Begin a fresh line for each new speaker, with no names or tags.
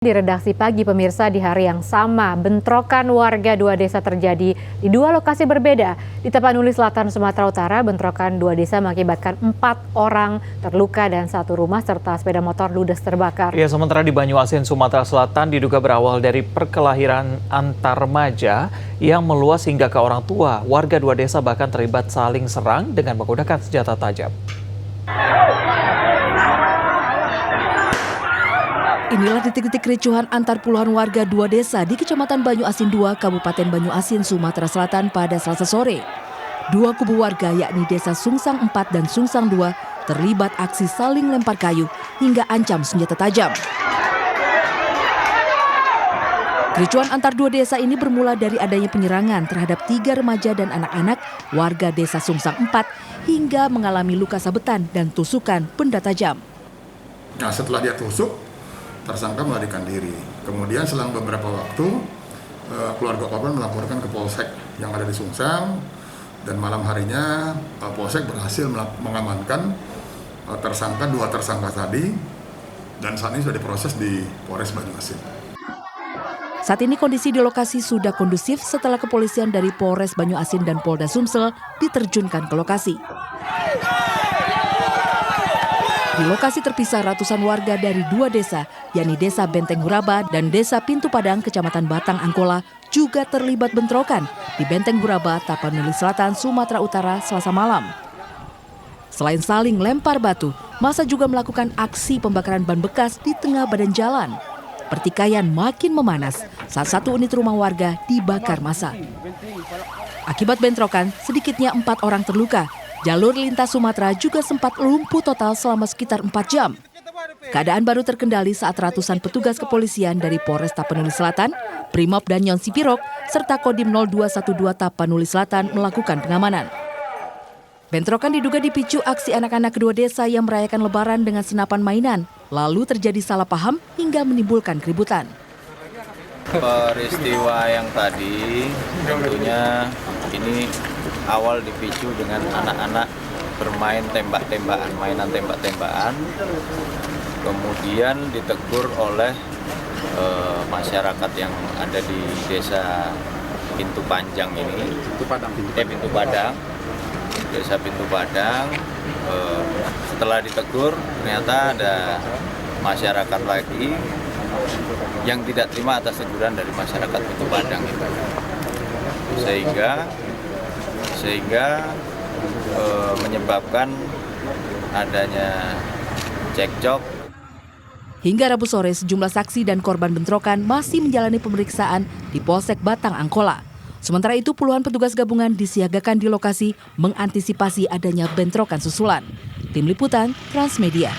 Di redaksi pagi pemirsa, di hari yang sama bentrokan warga dua desa terjadi di dua lokasi berbeda. Di Tapanuli Selatan, Sumatera Utara, bentrokan dua desa mengakibatkan 4 orang terluka dan 1 rumah serta sepeda motor ludes terbakar.
Ya, sementara di Banyuasin, Sumatera Selatan diduga berawal dari perkelahian antar remaja yang meluas hingga ke orang tua. Warga dua desa bahkan terlibat saling serang dengan menggunakan senjata tajam.
Inilah detik-detik kericuhan antar puluhan warga dua desa di Kecamatan Banyuasin 2, Kabupaten Banyuasin, Sumatera Selatan pada Selasa sore. Dua kubu warga yakni Desa Sungsang 4 dan Sungsang 2 terlibat aksi saling lempar kayu hingga ancam senjata tajam. Kericuhan antar dua desa ini bermula dari adanya penyerangan terhadap 3 remaja dan anak-anak warga Desa Sungsang 4 hingga mengalami luka sabetan dan tusukan benda tajam.
Nah, setelah dia tusuk, tersangka melarikan diri. Kemudian selang beberapa waktu, keluarga korban melaporkan ke Polsek yang ada di Sungsang, dan malam harinya Polsek berhasil mengamankan dua tersangka tadi, dan saat ini sudah diproses di Polres Banyuasin.
Saat ini kondisi di lokasi sudah kondusif setelah kepolisian dari Polres Banyuasin dan Polda Sumsel diterjunkan ke lokasi. Di lokasi terpisah ratusan warga dari dua desa, yakni Desa Benteng Huraba dan Desa Pintu Padang, Kecamatan Batang Angkola, juga terlibat bentrokan di Benteng Huraba, Tapanuli Selatan, Sumatera Utara, Selasa malam. Selain saling lempar batu, massa juga melakukan aksi pembakaran ban bekas di tengah badan jalan. Pertikaian makin memanas saat satu unit rumah warga dibakar massa. Akibat bentrokan, sedikitnya 4 orang terluka. Jalur lintas Sumatera juga sempat lumpuh total selama sekitar 4 jam. Keadaan baru terkendali saat ratusan petugas kepolisian dari Polres Tapanuli Selatan, Brimob Danyon Sipirok, serta Kodim 0212 Tapanuli Selatan melakukan pengamanan. Bentrokan diduga dipicu aksi anak-anak kedua desa yang merayakan Lebaran dengan senapan mainan, lalu terjadi salah paham hingga menimbulkan keributan.
Peristiwa yang tadi tentunya ini awal dipicu dengan anak-anak bermain tembak-tembakan, mainan tembak-tembakan, kemudian ditegur oleh masyarakat yang ada di desa Pintu Panjang ini, desa Pintu Padang. Setelah ditegur, ternyata ada masyarakat lagi yang tidak terima atas teguran dari masyarakat Pintu Padang itu, sehingga menyebabkan adanya cekcok.
Hingga Rabu sore, sejumlah saksi dan korban bentrokan masih menjalani pemeriksaan di Polsek Batang Angkola. Sementara itu, puluhan petugas gabungan disiagakan di lokasi mengantisipasi adanya bentrokan susulan. Tim Liputan, Transmedia.